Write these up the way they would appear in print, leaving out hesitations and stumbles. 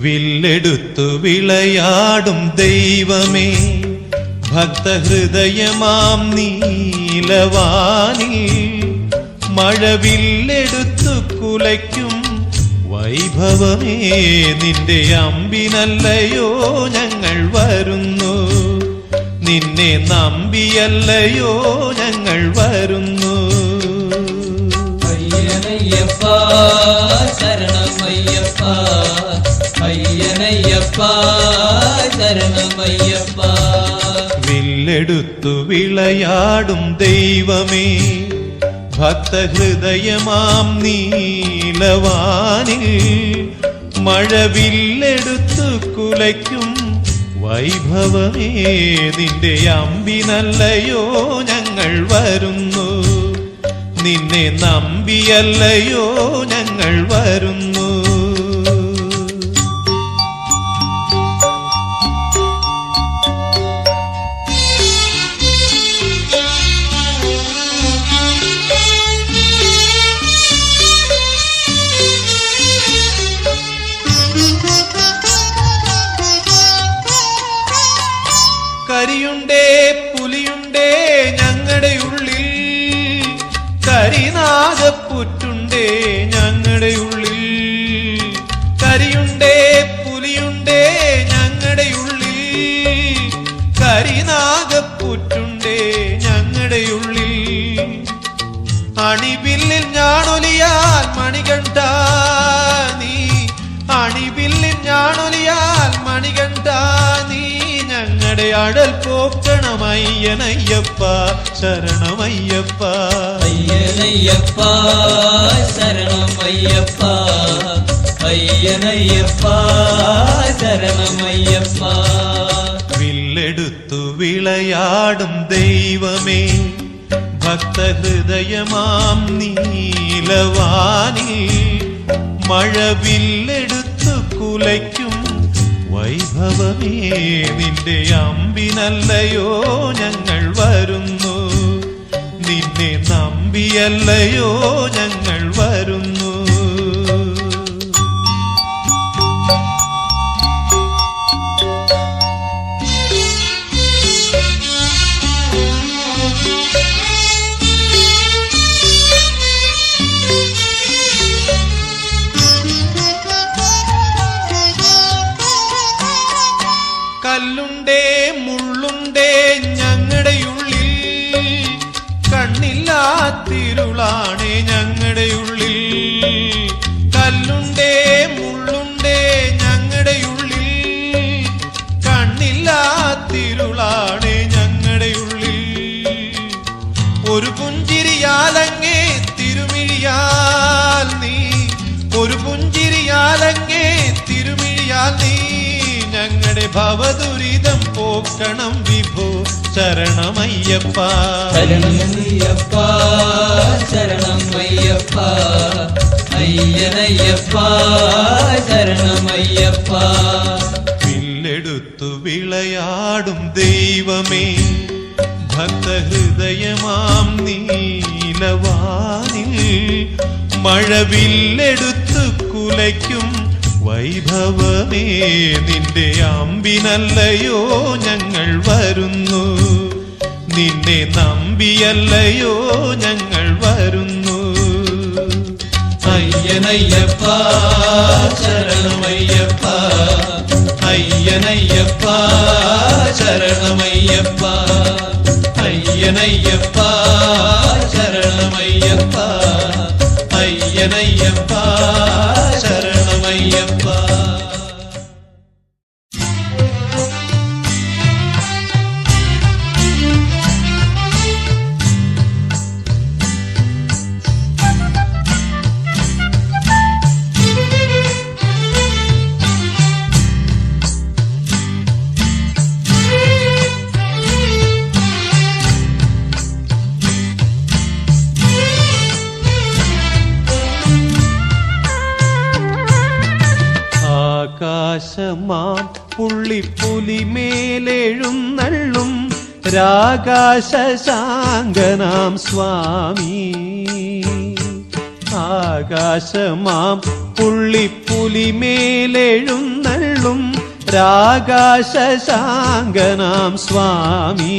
വില്ലെടുത്തു വിളയാടും ദൈവമേ, ഭക്തഹൃദയമാം നീലവാനിൽ മഴവില്ലെടുത്തു കുലയ്ക്കും വൈഭവമേ, നിന്റെ അമ്പിനല്ലയോ ഞങ്ങൾ വരുന്നു, നിന്നെ നമ്പിയല്ലയോ ഞങ്ങൾ വരുന്നു. അയ്യനയ്യപ്പ ശരണമയ്യപ്പ, അയ്യനയ്യപ്പ ശരണമയ്യപ്പ. വില്ലെടുത്തു വിളയാടും ദൈവമേ, ഭക്തഹൃദയമാം നീലവാനിൽ മഴവില്ലെടുത്തു കുലയ്ക്കും വൈഭവമേ, നിന്റെ അമ്പിനല്ലയോ ഞങ്ങൾ വരുന്നു, നിന്നെ നമ്പിയല്ലയോ ഞങ്ങൾ വരുന്നു. കരിയുണ്ടേ പുലിയുണ്ടേ ഞങ്ങളുടെ ഉള്ളിൽ, കരിനാഗപ്പുറ്റുണ്ടേ ഞങ്ങളുടെ ഉള്ളിൽ, കരിയുണ്ടേ പുലിയുണ്ടേ ഞങ്ങളുടെ ഉള്ളിൽ, കരിനാഗപ്പുറ്റുണ്ടേ ഞങ്ങളുടെ ഉള്ളിൽ. അണിവില്ലിൽ ഞാണൊലിയാൽ മണികണ്ഠ നീ, അണിവില്ലിൽ ഞാണൊലിയാൽ മണികണ്ഠ നീ, ഞങ്ങളുടെ അടൽ പോക്കണമയ്യനയ്യപ്പ ശരണമയ്യപ്പ. അയ്യനയ്യപ്പ ശരണമയ്യപ്പ, അയ്യനയ്യപ്പ ശരണമയ്യപ്പ. വില്ലെടുത്തു വിളയാടും ദൈവമേ, ഭക്തഹൃദയമാം നീലവാനിൽ മഴവില്ലെടുത്തു കുലയ്ക്കും വൈഭവമേ, നിന്റെ അമ്പിനല്ലയോ ഞങ്ങൾ വരുന്നു, നിന്നെ നമ്പിയല്ലയോ ഞങ്ങൾ വരുന്നു. കല്ലുണ്ടേ മുള്ളുണ്ടേ ഞങ്ങളുടെ ഉള്ളിൽ, കണ്ണില്ലാത്തിരുളാണേ ഞങ്ങളുടെ ഉള്ളിൽ, കല്ലുണ്ടേ മുള്ളുണ്ടേ ഞങ്ങളുടെ ഉള്ളിൽ, കണ്ണില്ലാത്തിരുളാണേ ഞങ്ങളുടെ ഉള്ളിൽ. ഒരു പുഞ്ചിരിയാലങ്ങേ തിരുമിഴിയാൽ നീ, ഒരു പുഞ്ചിരിയാലങ്ങേ തിരുമിഴിയാൽ നീ, ഞങ്ങളുടെ ഭവദുരിതം പോക്കണം വിഭോ ശരണമയ്യപ്പ. ശരണമയ്യപ്പ ശരണമയ്യപ്പ, അയ്യനയ്യപ്പ ശരണമയ്യപ്പ. വില്ലെടുത്തു വിളയാടും ദൈവമേ, ഭക്തഹൃദയമാം നീലവാനിൽ മഴവില്ലെടുത്തു കുലയ്ക്കും വൈഭവമേ, നിന്റെ അമ്പിനല്ലയോ ഞങ്ങൾ വരുന്നു, നിന്നെ നമ്പിയല്ലയോ ഞങ്ങൾ വരുന്നു. അയ്യനയ്യപ്പ ശരണമയ്യപ്പ, അയ്യനയ്യപ്പ ശരണമയ്യപ്പ, അയ്യനയ്യപ്പ ശരണമയ്യപ്പ, അയ്യനയ്യപ്പ ശരണമയ്യപ്പ. ആകാശമാം പുള്ളിപ്പുലിമേലെഴുന്നള്ളും രാകാശശാങ്കനാം സ്വാമി, ആകാശമാം പുള്ളിപ്പുലിമേലെഴുന്നള്ളും രാകാശശാങ്കനാം സ്വാമി.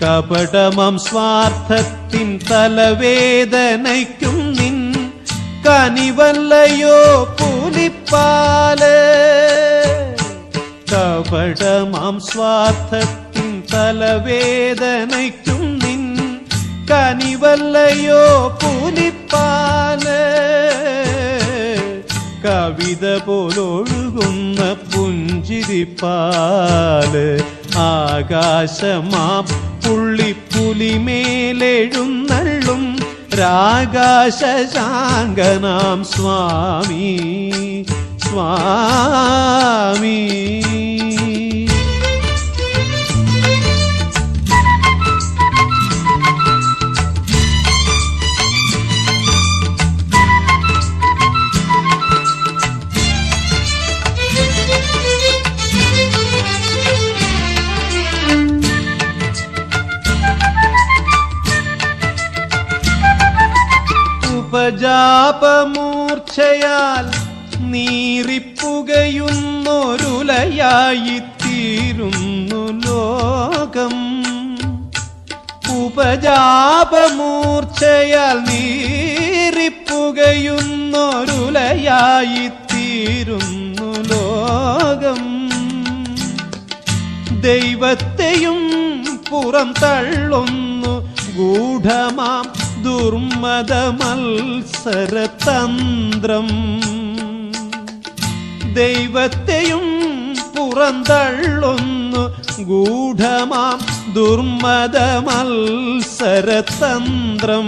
കപടമാം സ്വാർത്ഥത്തിൻ തലവേദനയ്ക്കും നിൻ കനിവല്ലയോ പുലിപ്പാല്. കപടമാം സ്വാർത്ഥത്തിൻ തലവേദനയ്ക്കും നിൻ കനിവല്ലയോ പുലിപ്പാല്. കവിത പോലൊഴുകുന്ന പുഞ്ചിരിപ്പാല്. ആകാശമാം പുള്ളിപ്പുലിമേലെഴുന്നള്ളും രാകാശശാങ്കനാം സ്വാമി സ്വാമി. ഉപജാപമൂർച്ഛയാൽ നീറിപ്പുകയുന്നൊരുലയായിത്തീരുന്നു ലോകം. ഉപജാപമൂർച്ഛയാൽ നീറിപ്പുകയുന്നൊരുലയായിത്തീരുന്നു ലോകം. ദൈവത്തെയും പുറം തള്ളുന്നു ഗൂഢമാം ദുർമദ മത്സരതന്ത്രം. ദൈവത്തെയും പുറന്തള്ളുന്നു ഗൂഢമാം ദുർമദ മത്സരതന്ത്രം.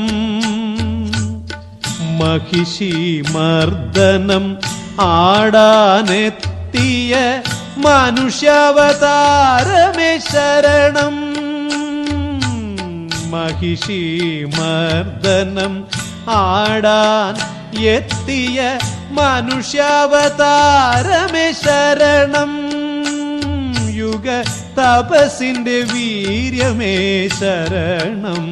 മഹിഷി മർദ്ദനം ആടാനെത്തിയ മനുഷ്യാവതാരമേ ശരണം. മഹിഷി മർദ്ദനം ആടാൻ എത്തിയ മനുഷ്യാവതാരമേ ശരണം. യുഗ തപസിന്റെ വീര്യമേ ശരണം.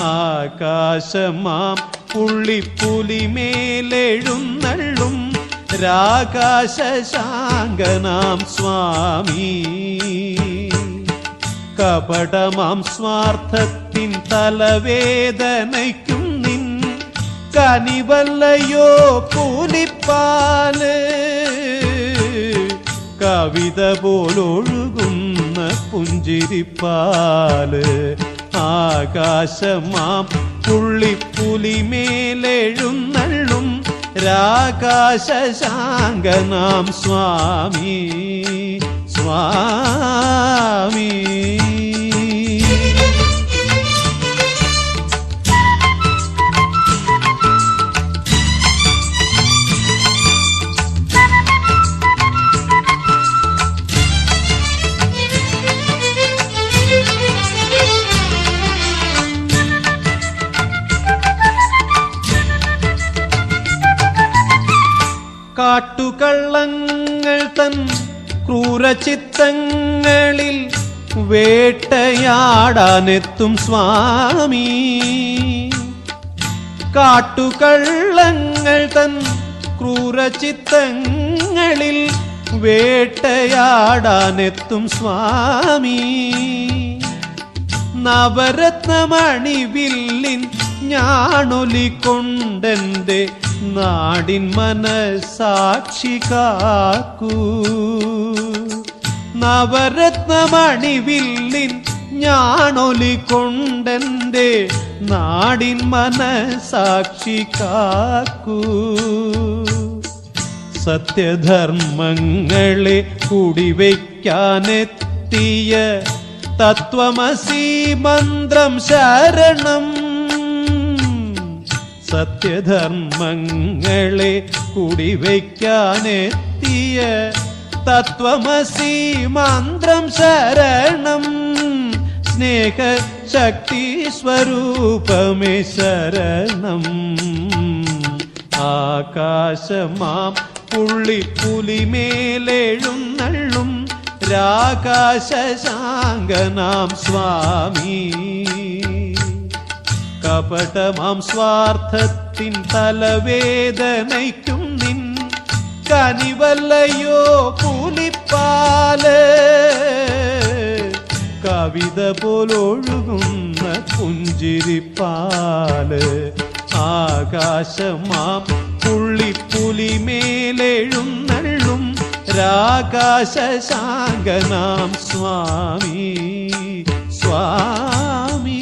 ആകാശമാം പുള്ളിപ്പുലിമേലെഴുന്നള്ളും രാകാശശാങ്കനാം സ്വാമി. കപടമാം സ്വാർത്ഥത്തിൻ തലവേദനയ്ക്കും നിൻ കനിവല്ലയോ പുലിപ്പാല്. കവിത പോലൊഴുകുന്ന പുഞ്ചിരിപ്പാല്. ആകാശമാം പുള്ളിപ്പുലിമേലെഴുന്നള്ളും രാകാശശാങ്കനാം സ്വാമി സ്വാമി. കാട്ടുകള്ളങ്ങൾ തൻ ക്രൂരചിത്തങ്ങളിൽ വേട്ടയാടാനെത്തും സ്വാമി. കാട്ടുകള്ളങ്ങൾ തൻ ക്രൂരചിത്തങ്ങളിൽ വേട്ടയാടാനെത്തും സ്വാമി. നവരത്നമണിവില്ലിൻ ഞാണൊലിക്കൊണ്ടെന്റെ നാടിൻ മനസാക്ഷി കാക്കൂ. നവരത്നമണിവില്ലിൻ ഞാണൊലിക്കൊണ്ടെന്റെ നാടിൻ മനസാക്ഷി കാക്കൂ. സത്യധർമ്മങ്ങളെ കുടിവയ്ക്കാനെത്തിയ തത്വമസി മന്ത്രം ശരണം. സത്യധർമ്മങ്ങളെ കുടിവയ്ക്കാനെത്തിയ തത്വമസി മന്ത്രം ശരണം. സ്നേഹശക്തി സ്വരൂപമേ ശരണം. ആകാശമാം പുള്ളിപ്പുലിമേലെഴുന്നള്ളും രാകാശശാങ്കനാം സ്വാമി. കപടമാം സ്വാർത്ഥത്തിൻ തലവേദനയ്ക്കും നിൻ കനിവല്ലയോ പുലിപ്പാല് കവിത പോലൊഴുകുന്ന പുഞ്ചിരിപ്പാല് ആകാശമാം പുള്ളിപ്പുലിമേലെഴുന്നള്ളും രാകാശശാങ്കനാം സ്വാമി സ്വാമി.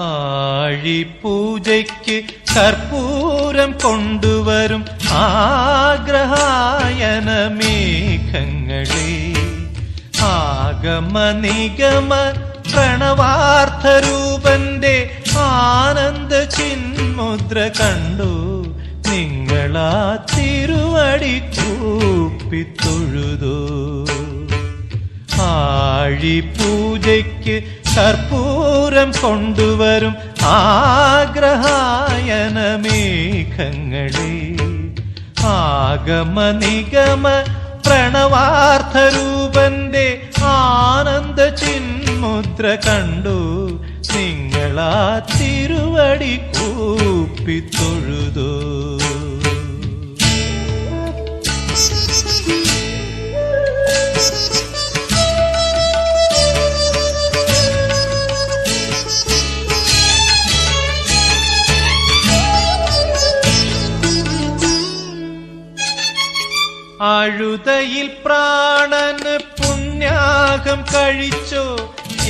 ആഴിപൂജയ്ക്ക് കർപ്പൂരം കൊണ്ടുവരും ആഗ്രഹായന മേഘങ്ങളെ ആഗമ നിഗമ പ്രണവാർത്ഥരൂപന്റെ ആനന്ദ ചിന്മുദ്ര കണ്ടു നിങ്ങളാ തിരുവടി കൂപ്പിത്തൊഴുതോ. ആഴിപൂജയ്ക്ക് കർപ്പൂരം കൊണ്ടുവരും ആഗ്രഹായന മേഘങ്ങളെ ആഗമ നിഗമ പ്രണവാർത്ഥരൂപന്റെ ആനന്ദ ചിന്മുദ്ര കണ്ടു നിങ്ങളാ തിരുവടി കൂപ്പിത്തൊഴുതോ. അഴുതയിൽ പ്രാണന് പുണ്യാഹം കഴിച്ചോ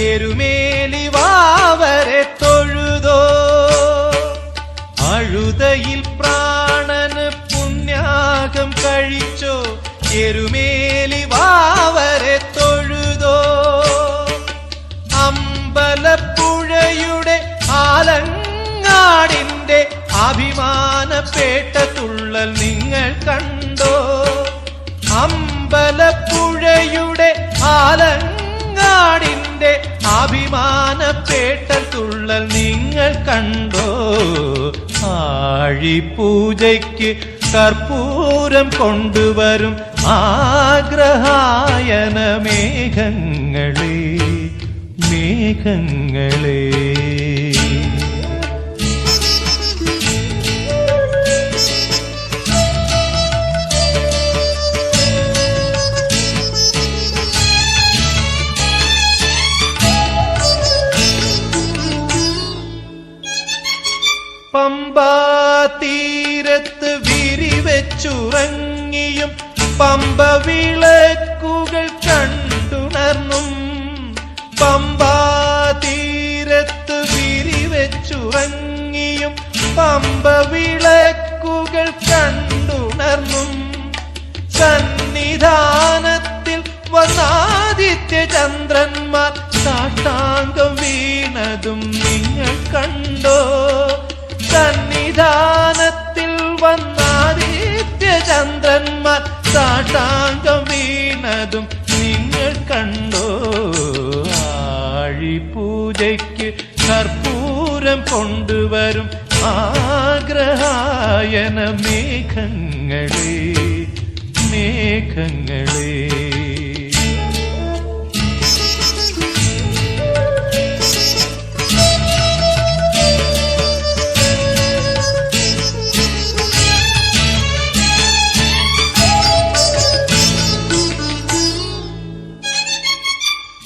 എരുമേലി വാവരെ തൊഴുതോ. അഴുതയിൽ പ്രാണന് പുണ്യാഹം കഴിച്ചോ എരുമേലി വാവരെ തൊഴുതോ. അമ്പലപ്പുഴയുടെ ആലങ്ങാടിന്റെ അഭിമാനപേട്ട തുള്ളൽ നിങ്ങൾ കണ്ടോ. അമ്പലപ്പുഴയുടെ ആലങ്ങാടിന്റെ അഭിമാനപേട്ട തുള്ളൽ നിങ്ങൾ കണ്ടോ. ആഴിപൂജയ്ക്ക് കർപ്പൂരം കൊണ്ടുവരും ആഗ്രഹായന മേഘങ്ങളെ മേഘങ്ങളെ. പമ്പാതീരത്ത് വിരിവെച്ചുറങ്ങിയും പമ്പ വിളക്കുകൾ കണ്ടുണർന്നും. പമ്പാതീരത്ത് വിരിവെച്ചുറങ്ങിയും പമ്പ വിളക്കുകൾ കണ്ടുണർന്നും. സന്നിധാനത്തിൽ വന്നാദിത്യ ചന്ദ്രന്മാർ സാഷ്ടാംഗം വീണതും നിങ്ങൾ കണ്ടോ. സന്നിധാനത്തിൽ വന്നാദിത്യ ചന്ദ്രന്മാർ സാഷ്ടാംഗം വീണതും നിങ്ങൾ കണ്ടോ. ആഴിപൂജയ്ക്ക് കർപ്പൂരം കൊണ്ടുവരും ആഗ്രഹായന മേഘങ്ങളെ മേഘങ്ങളെ.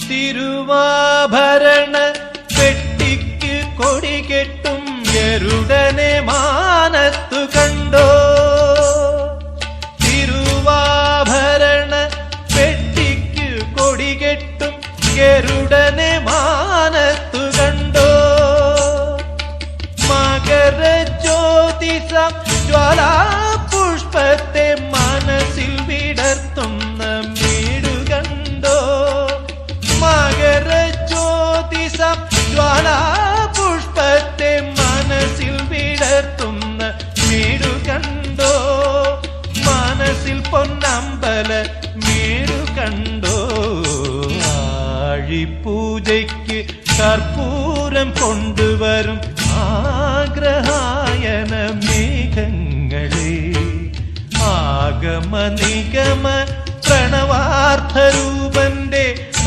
തിരുവാഭരണ പെട്ടിക്ക് കൊടികെട്ടും ഗരുഡനെ മാനത്തു കണ്ടോ. തിരുവാഭരണ പെട്ടിക്ക് കൊടികെട്ടും ഗരുഡനെ മാനത്തു കണ്ടോ. മകര ജ്യോതിസം ജ്വാലാപുഷ്പത്തെ മനസ്സിൽ വിടർത്തുന്ന വീടുകണ്ടോ. മകര ജ്യോതിസം ജ്വാലാപുഷ്പത്തെ മനസ്സിൽ വിടർത്തുന്ന വീടുകണ്ടോ. മനസ്സിൽ പൊന്നമ്പല വീടുകണ്ടോ. ആഴിപൂജയ്ക്ക് കർപ്പൂരം കൊണ്ടുവരും സുഗമ നിഗമ പ്രണവാർത്ഥരൂപന്റെ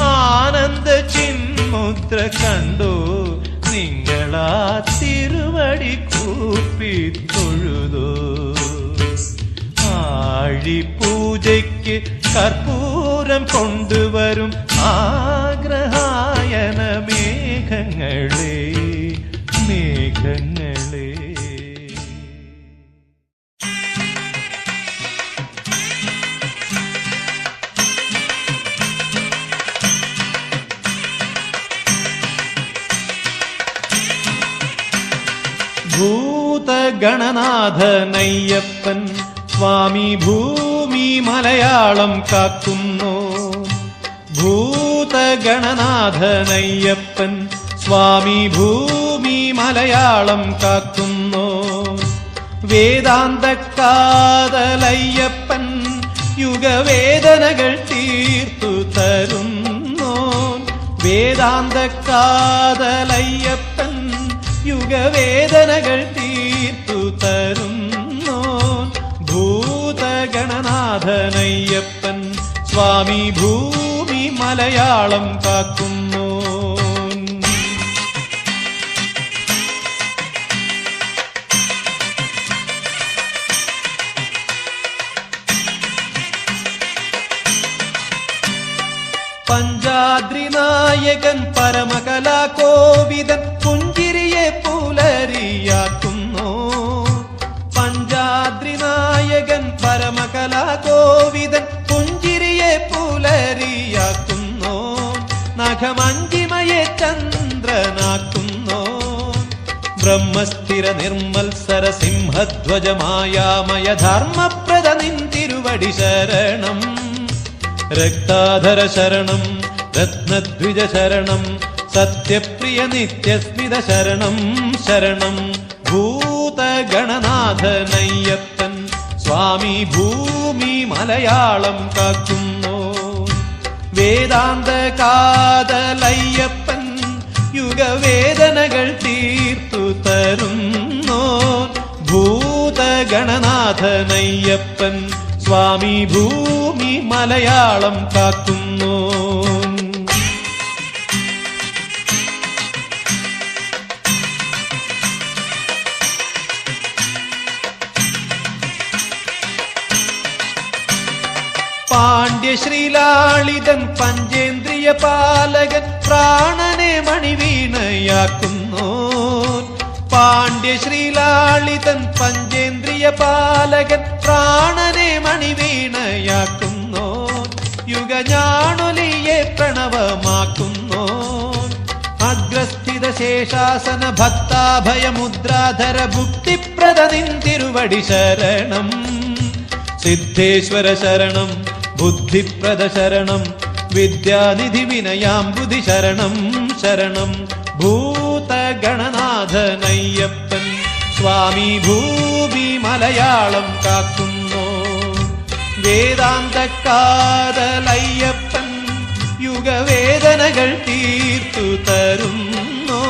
ആനന്ദ ചിന്മുദ്ര കണ്ടു നിങ്ങളാ തിരുവടി കൂപ്പി തൊഴുതോ. ആഴിപൂജയ്ക്ക് കർപ്പൂരം കൊണ്ടുവരും ആഗ്രഹായന മേഘങ്ങളെ മേഘങ്ങളെ. ഭൂതഗണനാഥനയ്യപ്പൻ സ്വാമി ഭൂമി മലയാളം കാക്കുന്നു. ഭൂതഗണനാഥനയ്യപ്പൻ സ്വാമി ഭൂമി മലയാളം കാക്കുന്നു. വേദാന്തക്കാതലയ്യപ്പൻ യുഗവേദനകൾ തീർത്തു തരുന്നു. വേദാന്തക്കാതലയ്യപ്പൻ യുഗവേദനകൾ തീർത്തു തരുന്നു. ഭൂതഗണനാഥനയ്യപ്പൻ സ്വാമി ഭൂമി മലയാളം കാക്കുന്നു. പഞ്ചാദ്രിനായകൻ പരമകലാകോവിദൻ പുഞ്ചിരിയെ പുലരിയാക്കുന്നു. പഞ്ചാദ്രിനായകൻ പരമകലാകോവിദൻ പുഞ്ചിരിയെ പുലരിയാക്കുന്നു. നഖമഞ്ജിമയെ ചന്ദ്രനാക്കുന്നു. ബ്രഹ്മസ്ഥിര നിർമ്മത്സര സിംഹധ്വജമായാമയ ധർമ്മപ്രദ നിൻ തിരുവടി ശരണം. രക്താധര ശരണം രത്നദ്വിജ ശരണം സത്യപ്രിയ നിത്യസ്മിത ശരണം ശരണം. ഭൂതഗണനാഥനയ്യപ്പൻ സ്വാമി ഭൂമി മലയാളം കാക്കുന്നു. വേദാന്ത കാതലയ്യപ്പൻ യുഗവേദനകൾ തീർത്തു തരുന്നു. ഭൂതഗണനാഥനയ്യപ്പൻ സ്വാമി ഭൂമി മലയാളം കാക്കുന്നു. പാണ്ഡ്യശ്രീലാളിതൻ പഞ്ചേന്ദ്രിയ പാലകൻ പ്രാണനെ മണിവീണയാക്കുന്നു. പാണ്ഡ്യശ്രീലാളിതൻ പഞ്ചേന്ദ്രിയ പാലകൻ പ്രാണനെ മണിവീണയാക്കുന്നു. യുഗഞാണൊലിയെ പ്രണവമാക്കുന്നു. അഗ്രസ്ഥിത ശേഷാസന ഭക്താഭയമുദ്രാധര ഭുക്തിപ്രദ നിൻ തിരുവടി ശരണം. സിദ്ധേശ്വര ശരണം ബുദ്ധിപ്രദ ശരണം വിദ്യാനിധി വിനയാംബുധി ശരണം ശരണം. ഭൂതഗണനാഥനയ്യപ്പൻ സ്വാമി ഭൂമി മലയാളം കാക്കുന്നു. വേദാന്തക്കാതലയ്യപ്പൻ യുഗവേദനകൾ തീർത്തു തരുന്നു.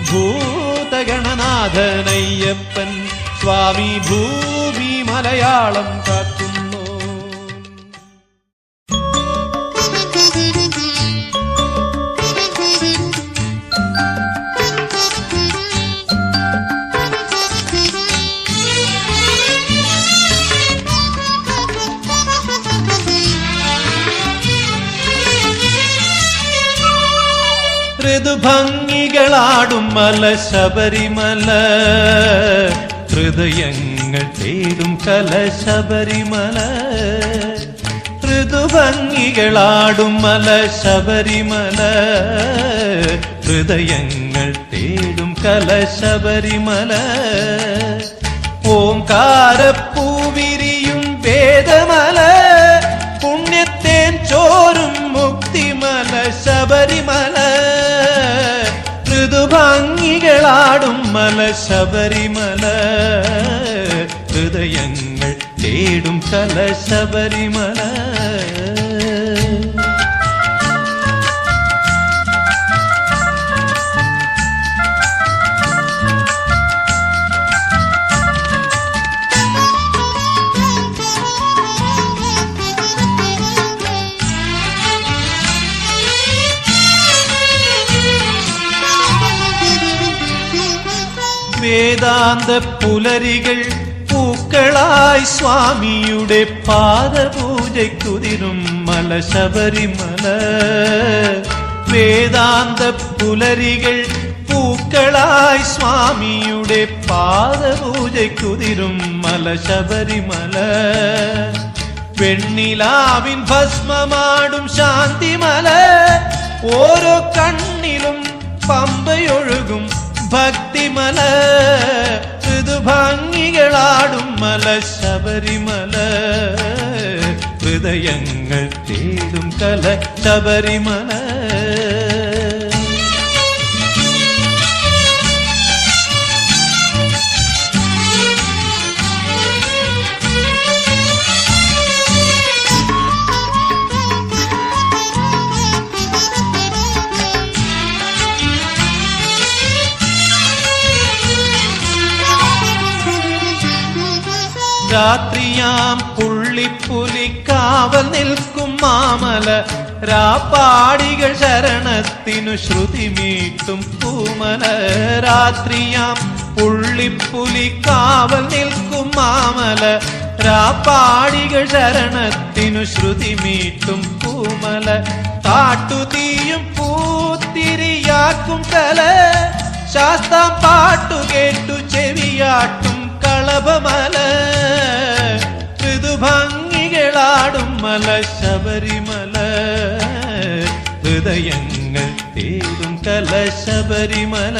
ഭൂതഗണനാഥനയ്യപ്പൻ സ്വാമി ഭൂമി മലയാളം കാക്കുന്നു. ഋതുഭംഗികളാടും മല ശബരിമല ഹൃദയങ്ങൾ തേടും കല ശബരിമല. ഋതുഭംഗികളാടും മല ശബരിമല ഹൃദയങ്ങൾ തേടും കല ശബരിമല. ഓംകാരപ്പൂവിരിയും വേദമല പുണ്യത്തേൻ ചോരും മുക്തിമല ശബരിമല. ഋതുഭംഗികളാടും മല ശബരിമല ഹൃദയങ്ങൾ തേടും കല ശബരിമല. വേദാന്ത പുലരികൾ പൂക്കളായി സ്വാമിയുടെ പാദപൂജയ്ക്കുതിരും മല ശബരിമല. വേദാന്ത പുലരികൾ പൂക്കളായി സ്വാമിയുടെ പാദപൂജയ്ക്കുതിരും മല ശബരിമല. വെണ്ണിലാവിൻ ഭസ്മമാടും ശാന്തിമല. ഓരോ കണ്ണിലും പമ്പയൊഴുകും ഭക്തിമല. ഋതുഭംഗികളാടും മല ശബരിമല. ഹൃദയങ്ങൾ തേടും കല ശബരിമല. രാത്രിയാം പുള്ളിപ്പുലി കാവൽ നിൽക്കും മാമല. രാപ്പാടികൾ ശരണത്തിനു ശ്രുതി മീട്ടും പൂമല. രാത്രിയാം പുള്ളിപ്പുലി കാവൽ നിൽക്കും മാമല. രാപ്പാടികൾ ശരണത്തിനു ശ്രുതി മീട്ടും പൂമല. കാട്ടുതീയും പൂത്തിരിയാക്കും കല. ശാസ്താം പാട്ടു കേട്ടു ചെവിയാട്ടും കളഭമല. ഋതുഭംഗികളാടും മല ശബരിമല. ഹൃദയങ്ങൾ തേടും കല ശബരിമല.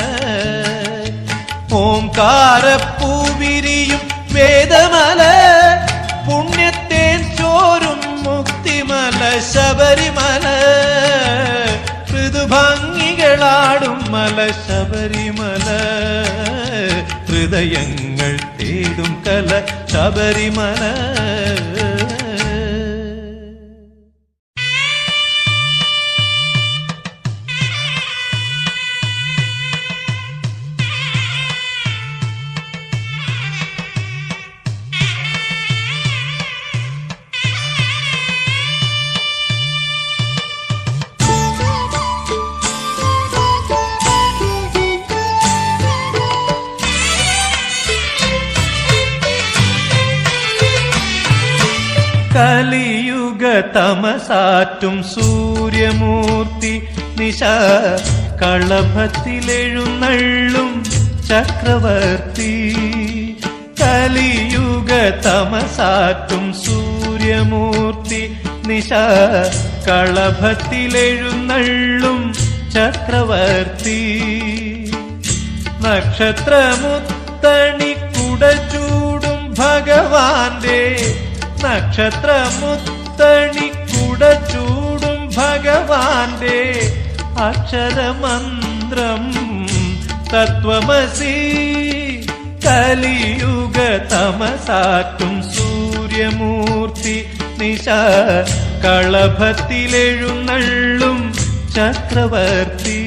ഓംകാരപ്പൂവിരിയും വേദമല. പുണ്യത്തേൻ ചോരും മുക്തിമല ശബരിമല. ഋതുഭംഗികളാടും മല ശബരിമല. ഹൃദയങ്ങൾ തേടും കല ശബരിമല. കലിയുഗ തമസാറ്റും സൂര്യമൂർത്തി നിശ കളഭത്തിലെഴുന്നള്ളും ചക്രവർത്തി. കലിയുഗ തമസാറ്റും സൂര്യമൂർത്തി നിശ കളഭത്തിലെഴുന്നള്ളും ചക്രവർത്തി. നക്ഷത്രമുത്തണി കുടചൂടും ഭഗവാന്റെ. നക്ഷത്രമുത്തണി കുടചൂടും ഭഗവാന്റെ. അക്ഷരമന്ത്രം തത്വമസി. കലിയുഗ തമസാറ്റും സൂര്യമൂർത്തി നിശ കളഭത്തിലെഴുന്നള്ളും ചക്രവർത്തി.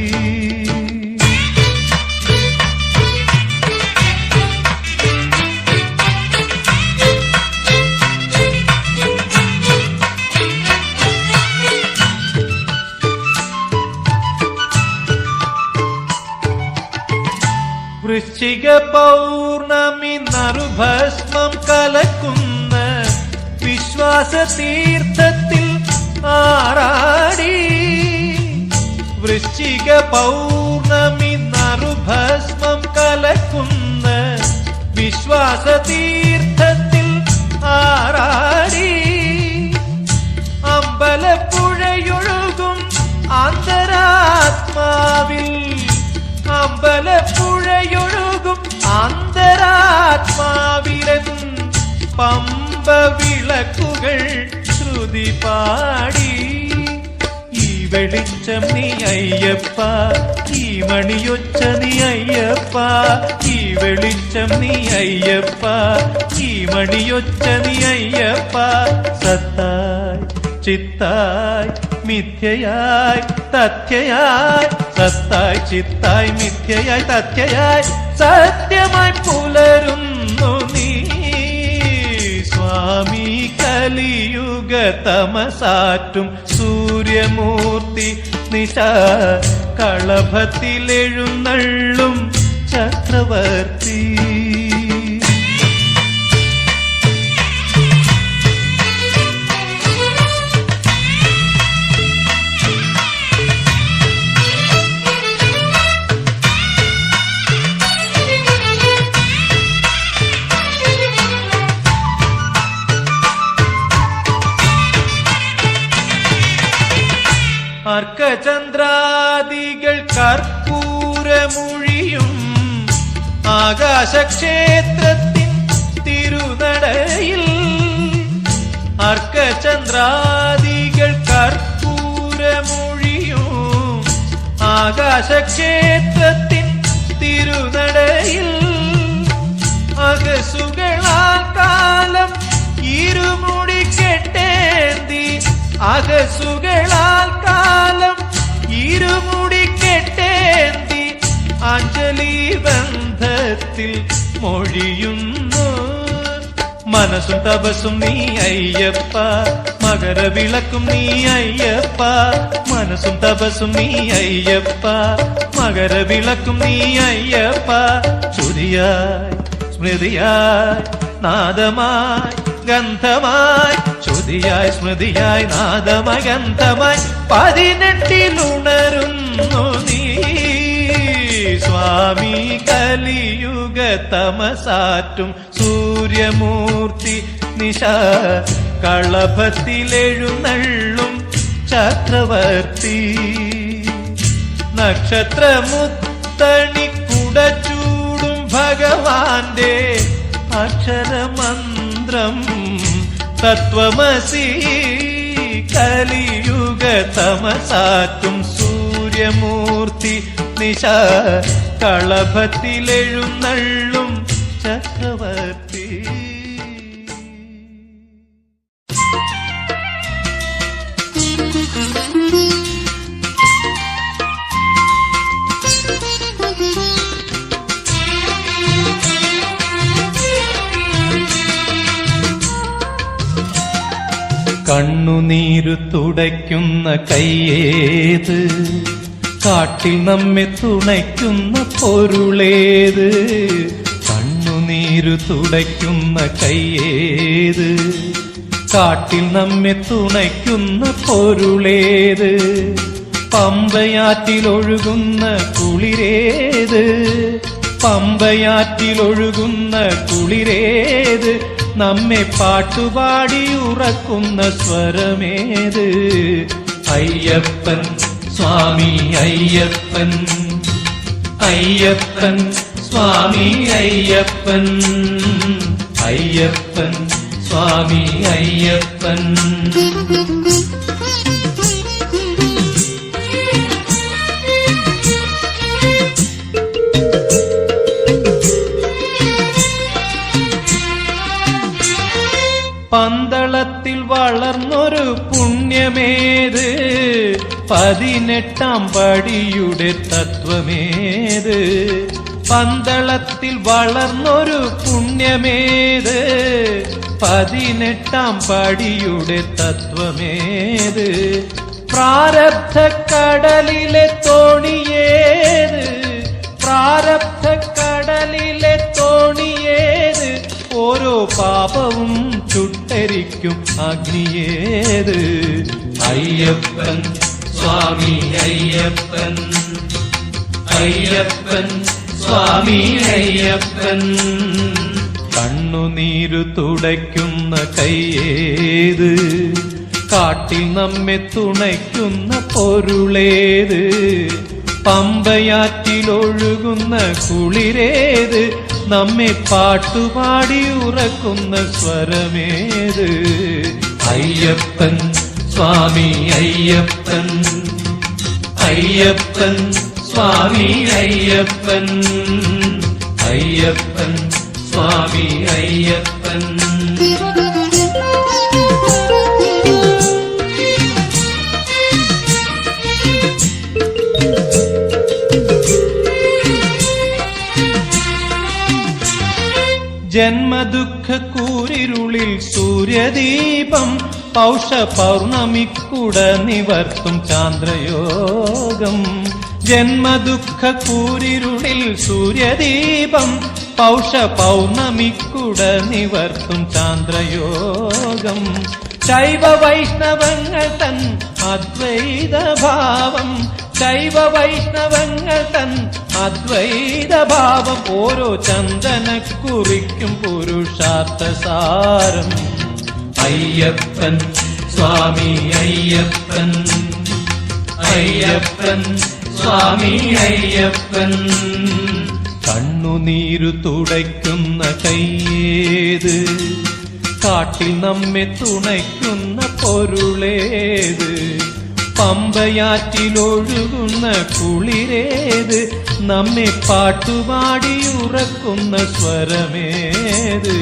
വൃശ്ചിക പൗർണമി നറുഭസ്മം കലക്കുന്ന വിശ്വാസ തീർത്ഥത്തിൽ ആറാടി. വൃശ്ചിക പൗർണമി നറുഭസ്മം കലക്കുന്ന വിശ്വാസ തീർത്ഥത്തിൽ ആറാടി. അമ്പലപ്പുഴയൊഴുകും അന്തരാത്മാവിൽ. അമ്പലപ്പുഴയൊഴുകും അന്തരാത്മാവിലൻ പമ്പ വിളക്കുകൾ ശ്രുതി പാടി. ഈ വെളിച്ചം നീ അയ്യപ്പ, ഈ മണിയൊച്ച നീ അയ്യപ്പ. ഈ വെളിച്ചം നീ അയ്യപ്പ, ഈ മണിയൊച്ച നീ അയ്യപ്പ. സത്തായി ചിത്തായി മിഥ്യയായി തഥ്യയായി. സത്തായി ചിത്തായി മിഥ്യയായി തഥ്യയായി സത്യമായി പുലരുന്നു നീ സ്വാമി. കലിയുഗ തമസാറ്റും സൂര്യമൂർത്തി നിശ കളഭത്തിലെഴുന്നള്ളും ചക്രവർത്തി. അർക്കചന്ദ്രാദികൾ കർപ്പൂരമൊഴിയും ആകാശക്ഷേത്രത്തിൻ തിരുനടയിൽ. അർക്കചന്ദ്രാദികൾ കർപ്പൂരമൊഴിയും ആകാശക്ഷേത്രത്തിൻ തിരുനടയിൽ. അകസുകളാൽ കാലം ഇരുമുടി കെട്ടേന്തി, അകസുകളാൽ കാലം ഇരുമുടി കെട്ടേന്തി അഞ്ജലി ബന്ധത്തിൽ മൊഴിയുന്നു. മനസ്സും തപസ്സും നീ അയ്യപ്പ, മകരവിളക്കും നീ അയ്യപ്പ. മനസ്സും തപസ്സും നീ അയ്യപ്പ, മകരവിളക്കും നീ അയ്യപ്പ. ശ്രുതിയായി സ്മൃതിയായി നാദമായി ഗന്ധമായി, ശ്രുതിയായി സ്മൃതിയായി നാദമായി ഗന്ധമായി 18 നീ. സ്വാമി കലിയുഗ തമസാറ്റും സൂര്യമൂർത്തി നിശ കളഭത്തിലെഴുന്നള്ളും ചക്രവർത്തി. നക്ഷത്രമുത്തണി കുടച്ചൂടും ഭഗവാന്റെ അക്ഷരമന്ത്രം തത്വമസി. കലിയുഗ തമസാറ്റും സൂര്യമൂർത്തി നിശ കളഭത്തിലെഴുന്നള്ളും ചക്രവർത്തി. കണ്ണുനീരു തുടയ്ക്കുന്ന കയ്യേത്, കാട്ടിൽ നമ്മെ തുണയ്ക്കുന്ന പൊരുളേത്. കണ്ണുനീരു തുടയ്ക്കുന്ന കയ്യേത്, കാട്ടിൽ നമ്മെ തുണയ്ക്കുന്ന പൊരുളേത്. പമ്പയാറ്റിലൊഴുകുന്ന കുളിരേത്, പമ്പയാറ്റിലൊഴുകുന്ന കുളിരേത്. നമ്മെ പാട്ടുപാടി ഉറക്കുന്ന സ്വരമേത്. അയ്യപ്പൻ സ്വാമി അയ്യപ്പൻ, അയ്യപ്പൻ സ്വാമി അയ്യപ്പൻ, അയ്യപ്പൻ സ്വാമി അയ്യപ്പൻ. പന്തളത്തിൽ വളർന്നൊരു പുണ്യമേത്, 18 പടിയുടെ തത്വമേത്. പന്തളത്തിൽ വളർന്നൊരു പുണ്യമേത്, 18 പടിയുടെ തത്വമേത്. പ്രാരബ്ധ കടലിലെ തോണിയേത്, പ്രാരബ്ധ കടലിലെ തോണിയേത്. ഓരോ പാപവും ചുട്ടരിക്കും അഗ്നിയേത്. അയ്യപ്പൻ സ്വാമി അയ്യപ്പൻ, അയ്യപ്പൻ സ്വാമി അയ്യപ്പൻ. കണ്ണുനീരു തുടയ്ക്കുന്ന കയ്യേത്, കാട്ടിൽ നമ്മെ തുണയ്ക്കുന്ന പൊരുളേത്. പമ്പയാറ്റിലൊഴുകുന്ന കുളിരേത്, നമ്മെ പാട്ടുപാടി ഉറക്കുന്ന സ്വരമേത്. അയ്യപ്പൻ സ്വാമി അയ്യപ്പൻ, അയ്യപ്പൻ സ്വാമി അയ്യപ്പൻ, അയ്യപ്പൻ സ്വാമി അയ്യപ്പൻ. ജന്മദുഃഖ കൂരിരുളിൽ സൂര്യദീപം, പൗഷ പൗർണമിക്കുട നിവർത്തും ചാന്ദ്രയോഗം. ജന്മദുഃഖ കൂരിരുളിൽ സൂര്യദീപം പൗഷ പൗർണമിക്കുട നിവർത്തും ചാന്ദ്രയോഗം ശൈവ വൈഷ്ണവങ്ങൾ തൻ അദ്വൈത ഭാവം ശൈവ വൈഷ്ണവങ്ങൾ തൻ അദ്വൈത ഭാവം ഓരോ ചന്ദനക്കുറിക്കും പുരുഷാർത്ഥ സാരം അയ്യപ്പൻ സ്വാമി അയ്യപ്പൻ അയ്യപ്പൻ സ്വാമി അയ്യപ്പൻ കണ്ണുനീരു തുടയ്ക്കുന്ന കയ്യേത് കാട്ടിൽ നമ്മെ തുണയ്ക്കുന്ന പൊരുളേത് പമ്പയാറ്റിലൊഴുകുന്ന കുളിരേത് നമ്മെ പാട്ടുപാടിയുറക്കുന്ന സ്വരമേത്